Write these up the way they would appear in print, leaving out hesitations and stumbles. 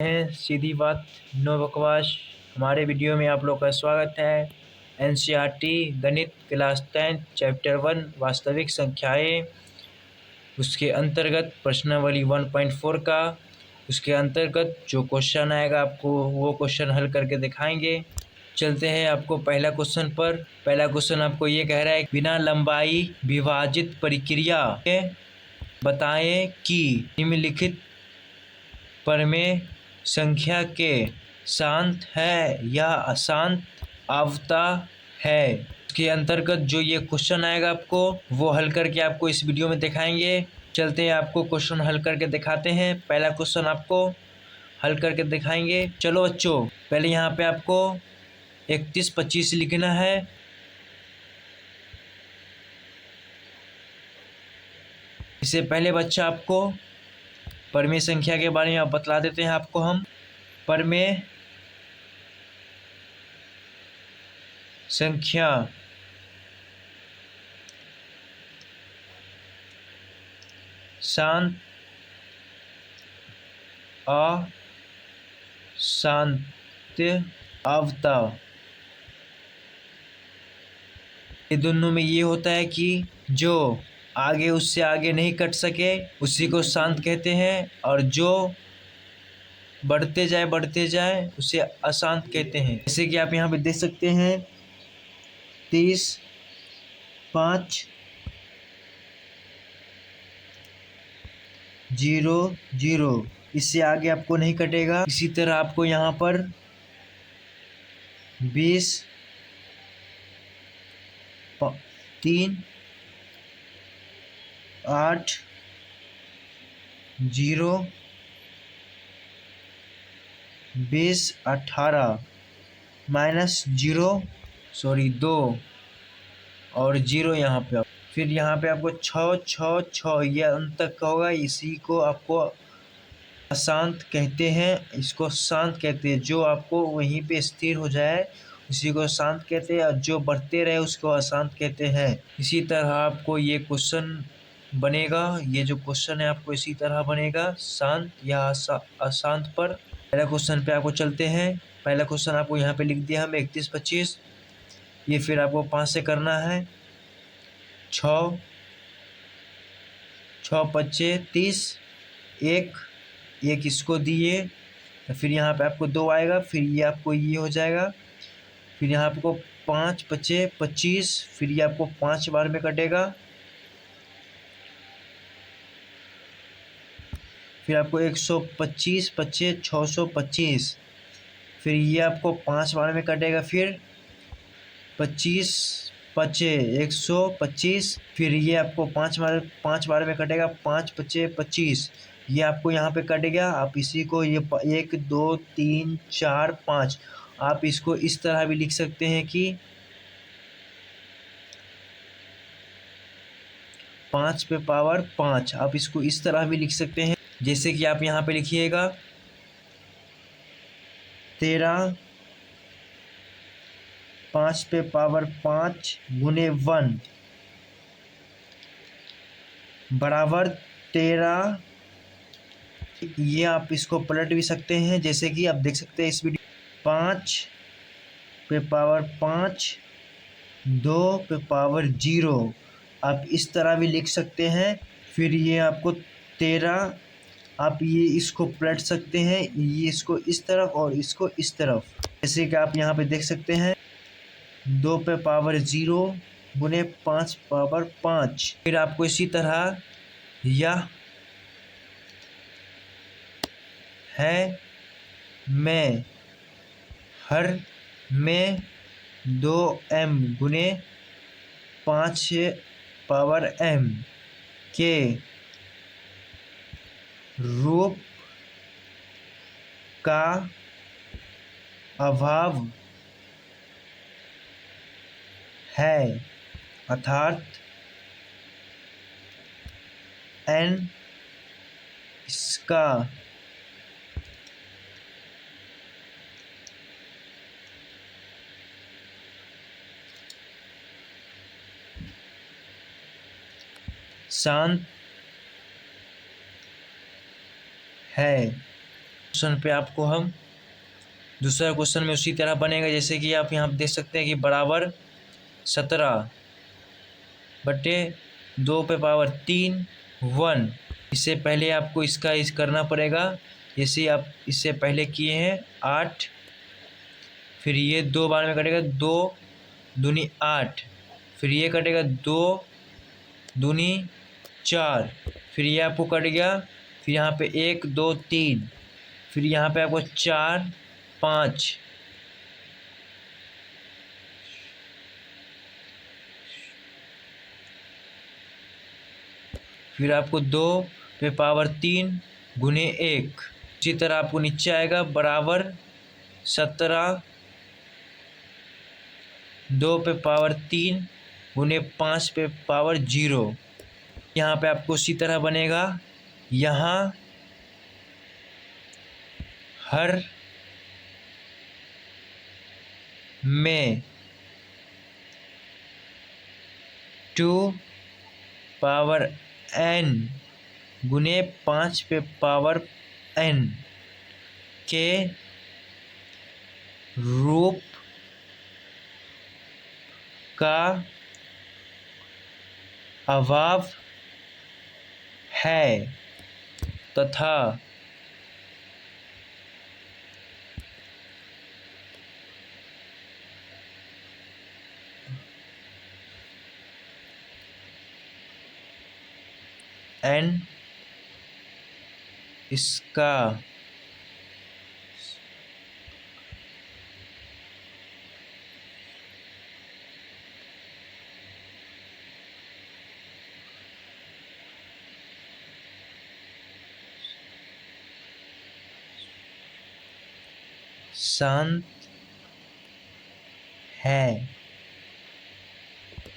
है सीधी बात, नो बकवास। हमारे वीडियो में आप लोग का स्वागत है। एनसीईआरटी गणित क्लास 10 चैप्टर 1 वास्तविक संख्याएं, उसके अंतर्गत प्रश्नावली 1.4 का, उसके अंतर्गत जो क्वेश्चन आएगा आपको वो क्वेश्चन हल करके दिखाएंगे। चलते हैं आपको पहला क्वेश्चन पर। पहला क्वेश्चन आपको ये कह रहा है, बिना लंबाई विभाजित प्रक्रिया के बताएं कि निम्नलिखित प्रमेय संख्या के शांत है या अशांत आवता है। इसके अंतर्गत जो ये क्वेश्चन आएगा आपको वो हल करके आपको इस वीडियो में दिखाएंगे। चलते हैं आपको क्वेश्चन हल करके दिखाते हैं। पहला क्वेश्चन आपको हल करके दिखाएंगे। चलो बच्चों, पहले यहाँ पे आपको 31-25 लिखना है। इससे पहले बच्चा आपको प्रमेय संख्या के बारे में बतला देते हैं आपको हम। प्रमेय संख्या शांत अशांत आवता। ये दोनों में ये होता है कि जो आगे उससे आगे नहीं कट सके उसी को शांत कहते हैं, और जो बढ़ते जाए उसे अशांत कहते हैं। जैसे कि आप यहाँ पे देख सकते हैं 30, 5, 0, 0, इससे आगे आपको नहीं कटेगा। इसी तरह आपको यहाँ पर 20, 3, 8, 0, 20, 18 -0, 2 और 0 यहाँ पे। फिर यहाँ पे आपको 6, 6, 6 ये अंत तक का होगा। इसी को आपको अशांत कहते हैं, इसको शांत कहते हैं। जो आपको वहीं पे स्थिर हो जाए उसी को शांत कहते हैं, और जो बढ़ते रहे उसको अशांत कहते हैं। इसी तरह आपको ये क्वेश्चन बनेगा। ये जो क्वेश्चन है आपको इसी तरह बनेगा, शांत या अशांत पर। पहला क्वेश्चन पे आपको चलते हैं। पहला क्वेश्चन आपको यहाँ पे लिख दिया हम 31-25। ये फिर आपको 5 से करना है। 6, 6 5 30, 1 इसको दिए, फिर यहाँ पे आपको 2 आएगा, फिर ये आपको ये हो जाएगा। फिर यहाँ आपको 5 5 25, फिर ये आपको 5 बार में कटेगा। फिर आपको 125 25 625, फिर ये आपको 5 बार में कटेगा। फिर 25 5 125, फिर ये आपको 5 बार में कटेगा। 5 5 25, ये आपको यहाँ पे कट गया। आप इसी को ये 1 2 3 4 5, आप इसको इस तरह भी लिख सकते हैं कि 5 पे पावर 5। आप इसको इस तरह भी लिख सकते हैं, जैसे कि आप यहाँ पे लिखिएगा 13 5 पे पावर 5 गुने 1 बराबर 13। ये आप इसको पलट भी सकते हैं, जैसे कि आप देख सकते हैं इस वीडियो 5 पे पावर 5 2 पे पावर 0, आप इस तरह भी लिख सकते हैं। फिर ये आपको 13, आप ये इसको पलट सकते हैं, ये इसको इस तरफ और इसको इस तरफ, जैसे कि आप यहाँ पे देख सकते हैं 2 पे पावर 0 गुने 5 पावर 5। फिर आपको इसी तरह यह है मैं हर में 2m गुने 5 पावर m के रूप का अभाव है, अर्थात n इसका शांत है। क्वेश्चन पे आपको हम दूसरा क्वेश्चन में उसी तरह बनेगा, जैसे कि आप यहाँ देख सकते हैं कि बराबर 17 बटे 2 पे पावर 3 1। इससे पहले आपको इसका इस करना पड़ेगा, जैसे आप इससे पहले किए हैं 8, फिर ये 2 बार में कटेगा 2 दूनी 8, फिर ये कटेगा 2 दूनी 4, फिर ये आपको कट गया, फिर यहाँ पे 1 2 3, फिर यहाँ पे आपको 4 5, फिर आपको 2 पे पावर 3 गुने 1। इसी तरह आपको नीचे आएगा बराबर 17 2 पे पावर 3 गुने 5 पे पावर 0। यहाँ पे आपको उसी तरह बनेगा। यहाँ हर में 2 पावर n गुने 5 पे पावर n के रूप का अभाव है तथा n इसका शांत है।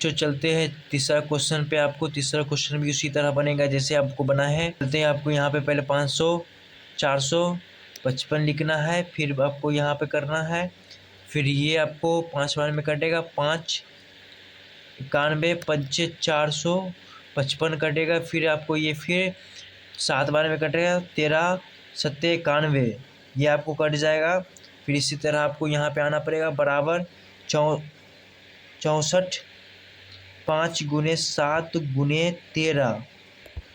जो चलते हैं तीसरा क्वेश्चन पे, आपको तीसरा क्वेश्चन भी उसी तरह बनेगा जैसे आपको बना है। चलते हैं, आपको यहाँ पे पहले 500 455 लिखना है, फिर आपको यहाँ पे करना है, फिर ये आपको 5 बार में कटेगा 5 91 पंचे 455 कटेगा, फिर आपको ये फिर 7 बार में कटेगा 13 सत्ते 91, ये आपको कट जाएगा। फिर इसी तरह आपको यहाँ पे आना पड़ेगा बराबर 64 5 गुने 7 गुने 13।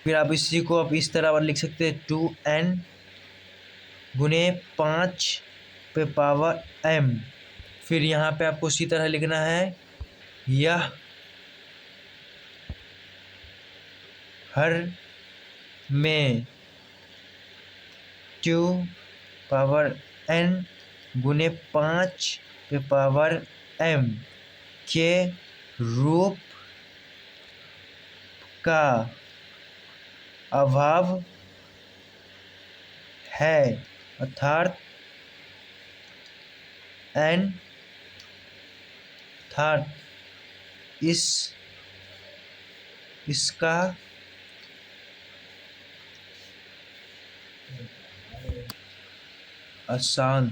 फिर आप इसी को आप इस तरह लिख सकते हैं 2n गुने 5 पे पावर m। फिर यहाँ पे आपको इसी तरह लिखना है, यह हर में 2 पावर n गुने 5 पे पावर m के रूप का अभाव है, अर्थात n इसका अशांत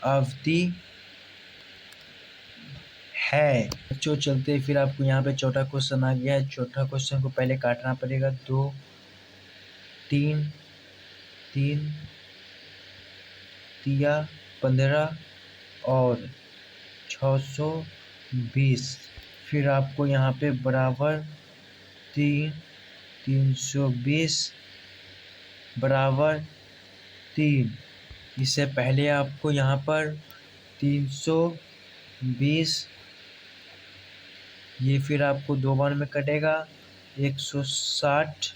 अवधि है। जो चलते फिर आपको यहाँ पे चौथा क्वेश्चन आ गया है। चौथा क्वेश्चन को पहले काटना पड़ेगा, 2 3 3 तिया 15 और 620। फिर आपको यहाँ पे बराबर 320 बराबर 3। इससे पहले आपको यहाँ पर 320, ये फिर आपको 2 बार में कटेगा 160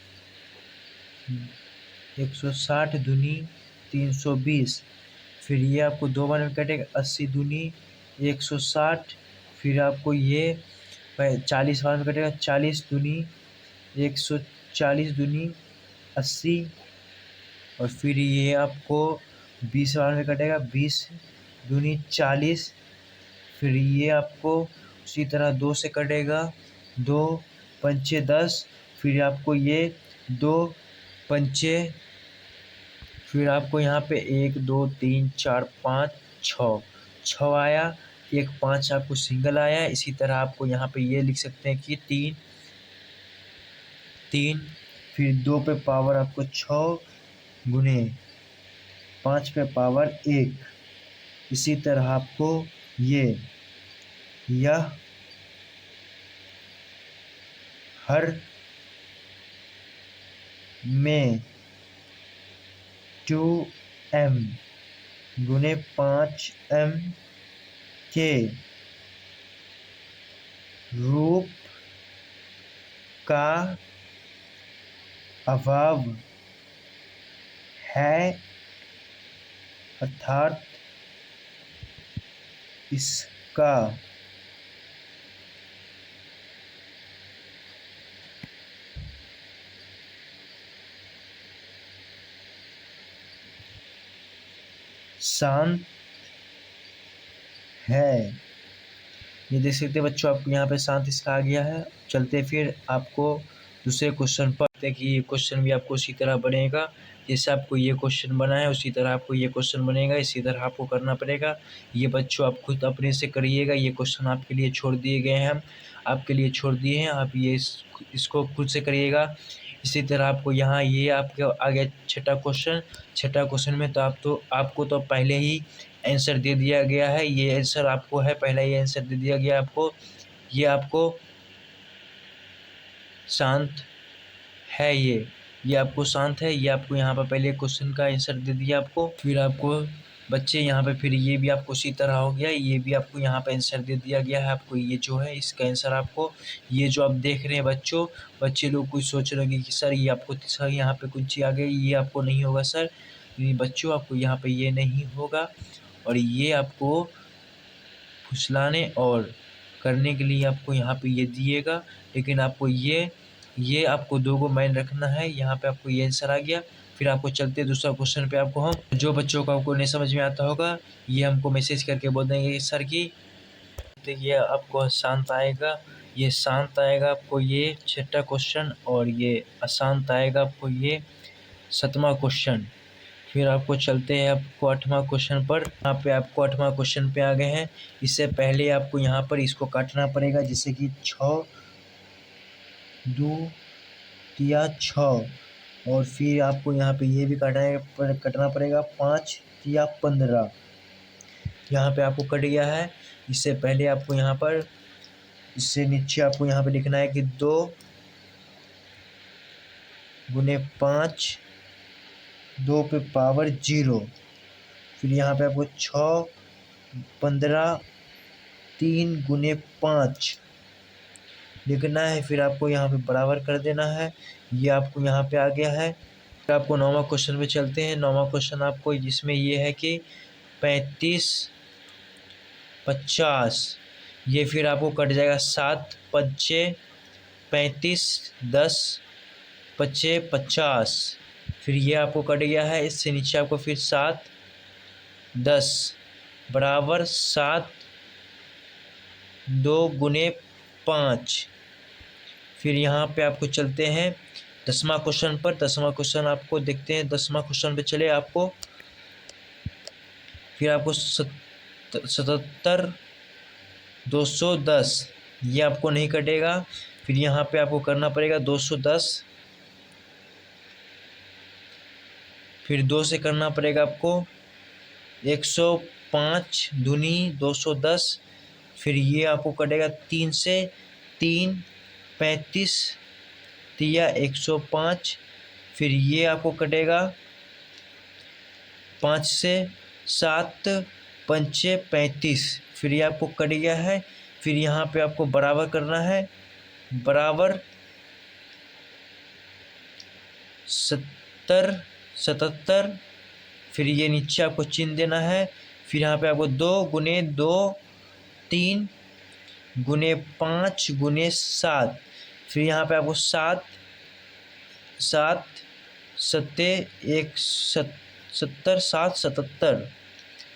दूनी 320, फिर ये आपको 2 बार में कटेगा 80 दूनी 160, फिर आपको ये 40 बार में कटेगा 40 दूनी 140 दूनी 80, और फिर ये आपको 20 बार में कटेगा 20 दूनी 40, फिर ये आपको उसी तरह 2 से कटेगा 2 पंचे 10, फिर आपको ये 2 पंचे, फिर आपको यहाँ पे 1 2 3 4 5 6 आया, 1 5 आपको सिंगल आया। इसी तरह आपको यहाँ पे ये लिख सकते हैं कि 3 3 फिर 2 पे पावर आपको 6 गुने 5 पे पावर 1। इसी तरह आपको यह हर में 2m गुने 5m के रूप का अभाव है, अर्थात इसका शांत है। ये देख सकते हैं बच्चों, आपको यहाँ पे शांत इसका आ गया है। चलते फिर आपको दूसरे क्वेश्चन पर देखिए, ये क्वेश्चन भी आपको उसी तरह बनेगा जैसे आपको ये क्वेश्चन बना है, उसी तरह आपको ये क्वेश्चन बनेगा, इसी तरह आपको करना पड़ेगा। ये बच्चों आप खुद अपने से करिएगा, ये क्वेश्चन आपके लिए छोड़ दिए गए हैं, हम आपके लिए छोड़ दिए हैं, आप ये इसको खुद से करिएगा। इसी तरह आपको यहाँ ये आपके आ गया छठा क्वेश्चन में तो आपको तो पहले ही आंसर दे दिया गया है। ये आंसर आपको है, पहला ये आंसर दे दिया गया आपको। ये आपको शांत है, ये आपको शांत है। ये आपको यहाँ पर पहले क्वेश्चन का आंसर दे दिया आपको। फिर आपको बच्चे यहाँ पे फिर ये भी आपको उसी तरह हो गया, ये भी आपको यहाँ पे आंसर दे दिया गया है आपको। ये जो है इसका आंसर आपको, ये जो आप देख रहे हैं बच्चे लोग कुछ सोच रहे हैं कि सर ये आपको सर यहाँ पे कुछ चीज़ आ गई, ये आपको नहीं होगा सर। बच्चों आपको यहाँ पे ये नहीं होगा, और ये आपको फुसलाने और करने के लिए आपको यहाँ पे ये दिएगा। लेकिन आपको ये आपको 2 को माइंड रखना है। यहाँ पे आपको ये आंसर आ गया। फिर आपको चलते दूसरा क्वेश्चन पे। आपको हम जो बच्चों का आपको नहीं समझ में आता होगा, ये हमको मैसेज करके बोल देंगे सर की। देखिए आपको शांत आएगा, ये शांत आएगा आपको ये छठा क्वेश्चन, और ये अशांत आएगा आपको ये 7वां क्वेश्चन। फिर आपको चलते हैं आपको 8वां क्वेश्चन पर। यहाँ पे आपको 8वां क्वेश्चन पे आ गए हैं। इससे पहले आपको यहाँ पर इसको काटना पड़ेगा, जैसे कि 6 2 तिया 6, और फिर आपको यहाँ पे ये भी कटना पड़ेगा 5 तिया 15। यहाँ पे आपको कट गया है। इससे पहले आपको यहाँ पर, इससे नीचे आपको यहाँ पे लिखना है कि 2 गुने 5 2 पे पावर 0। फिर यहाँ पे आपको 6 15 3 गुने 5 लिखना है। फिर आपको यहाँ पे बराबर कर देना है। ये आपको यहाँ पे आ गया है। फिर आपको 9वां क्वेश्चन पे चलते हैं। 9वां क्वेश्चन आपको जिसमें ये है कि 35 50, ये फिर आपको कट जाएगा 7 5 35 10 5 50। फिर ये आपको कट गया है। इससे नीचे आपको फिर 7 10 बराबर 7 2 गुने 5। फिर यहाँ पे आपको चलते हैं 10वां क्वेश्चन पर। 10वां क्वेश्चन आपको देखते हैं। 10वां क्वेश्चन पे चले आपको। फिर आपको 77 210, ये आपको नहीं कटेगा। फिर यहाँ पे आपको करना पड़ेगा 210, फिर 2 से करना पड़ेगा आपको 105 दूनी 210। फिर ये आपको कटेगा 3 से, 3 35 तिया 105। फिर ये आपको कटेगा 5 से, 7 5 35। फिर ये आपको कट गया है। फिर यहाँ पे आपको बराबर करना है, बराबर 70 77। फिर ये नीचे आपको चिन्ह देना है। फिर यहाँ पे आपको 2 गुने 2 3 गुने 5 गुने 7। फिर यहाँ पे आपको 7 7 सत्ते 70 7 77।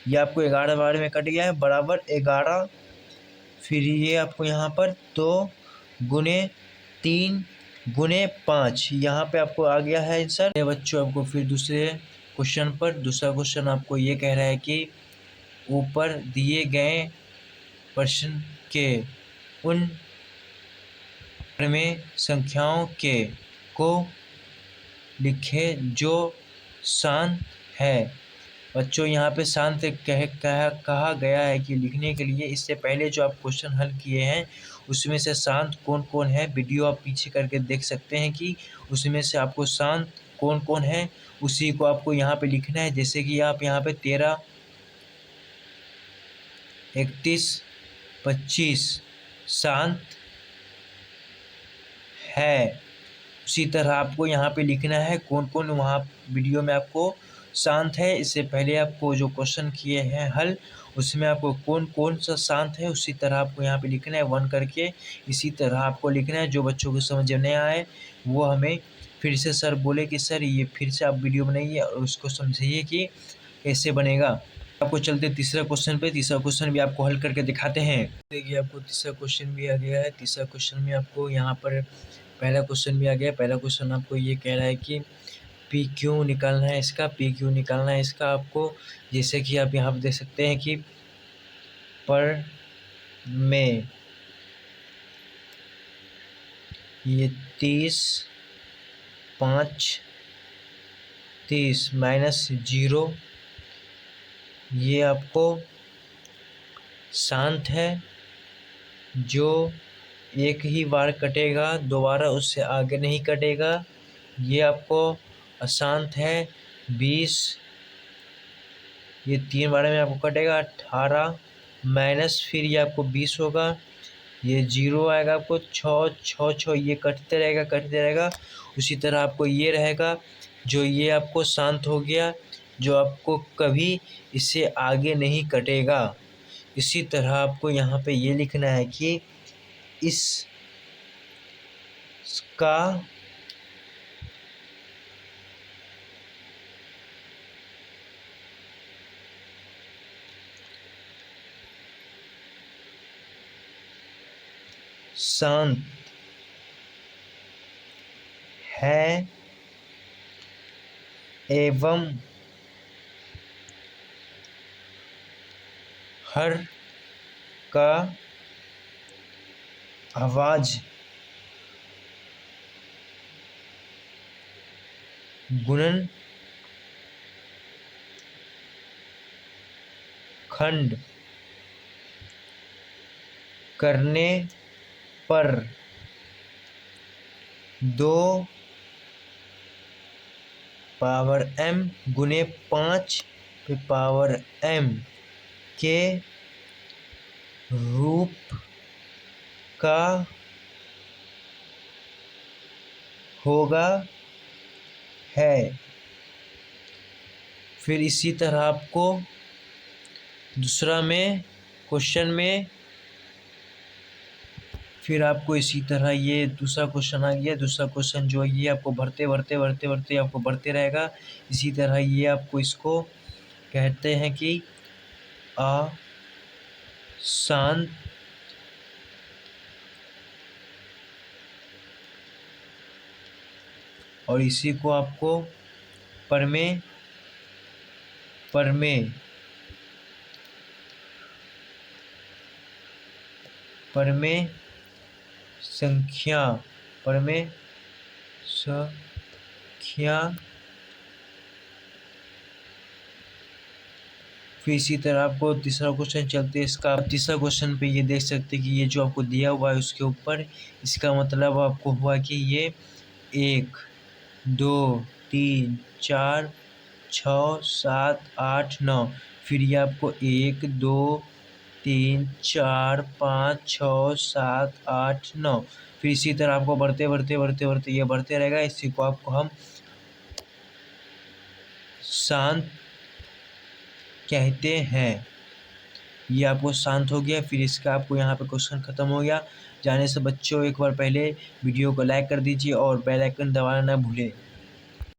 ये आपको 11 बार में कट गया है, बराबर 11। फिर ये आपको यहाँ पर 2 गुने 3 गुने 5, यहाँ पे आपको आ गया है आंसर। ये बच्चों आपको फिर दूसरे क्वेश्चन पर, दूसरा क्वेश्चन आपको ये कह रहा है कि ऊपर दिए गए प्रश्न के उन में संख्याओं के को लिखें जो शांत है। बच्चों यहाँ पे शांत कहा गया है कि लिखने के लिए। इससे पहले जो आप क्वेश्चन हल किए हैं उसमें से शांत कौन कौन है, वीडियो आप पीछे करके देख सकते हैं कि उसमें से आपको शांत कौन कौन है उसी को आपको यहाँ पे लिखना है। जैसे कि आप यहाँ पे 13, 31, 25 शांत है, उसी तरह आपको यहाँ पे लिखना है कौन कौन वहाँ वीडियो में आपको शांत है। इससे पहले आपको जो क्वेश्चन किए हैं हल उसमें आपको कौन कौन सा शांत है उसी तरह आपको यहाँ पे लिखना है 1 करके। इसी तरह आपको लिखना है। जो बच्चों को समझ नहीं आए वो हमें फिर से सर बोले कि सर ये फिर से आप वीडियो बनाइए और उसको समझाइए कि कैसे बनेगा। आपको चलते तीसरा क्वेश्चन पे। तीसरा क्वेश्चन भी आपको हल करके दिखाते हैं। देखिए आपको तीसरा क्वेश्चन भी आ गया है। तीसरा क्वेश्चन में आपको यहाँ पर पहला क्वेश्चन भी आ गया। पहला क्वेश्चन आपको ये कह रहा है कि पी क्यू निकालना है इसका, पी क्यू निकालना है इसका आपको। जैसे कि आप यहाँ पर देख सकते हैं कि पर में ये 30, 5, 30 -0 ये आपको शांत है जो एक ही बार कटेगा, दोबारा उससे आगे नहीं कटेगा। ये आपको अशांत है 20, ये 3 बार में आपको कटेगा 18 माइनस फिर ये आपको 20 होगा, ये 0 आएगा आपको 6, 6, 6 ये कटते रहेगा। उसी तरह आपको ये रहेगा जो ये आपको शांत हो गया, जो आपको कभी इससे आगे नहीं कटेगा। इसी तरह आपको यहाँ पे ये लिखना है कि इसका शांत है एवं हर का आवाज गुणनखंड करने पर 2 पावर m गुने 5 पावर m के रूप का होगा है। फिर इसी तरह आपको दूसरा में क्वेश्चन में फिर आपको इसी तरह ये दूसरा क्वेश्चन आ गया। दूसरा क्वेश्चन जो है ये आपको भरते आपको बढ़ते रहेगा। इसी तरह ये आपको इसको कहते हैं कि अशांत और इसी को आपको परमे संख्या फिर इसी तरह आपको तीसरा क्वेश्चन चलते इसका। तीसरा क्वेश्चन पे ये देख सकते हैं कि ये जो आपको दिया हुआ है उसके ऊपर इसका मतलब आपको हुआ कि ये 1, 2, 3, 4, 6, 7, 8, 9 फिर ये आपको 1, 2, 3, 4, 5, 6, 7, 8, 9 फिर इसी तरह आपको बढ़ते ये बढ़ते रहेगा। इसी को आपको हम शांत कहते हैं। ये आपको शांत हो गया। फिर इसका आपको यहाँ पे क्वेश्चन ख़त्म हो गया। जाने से बच्चों एक बार पहले वीडियो को लाइक कर दीजिए और बेल आइकन दबाना ना भूलें।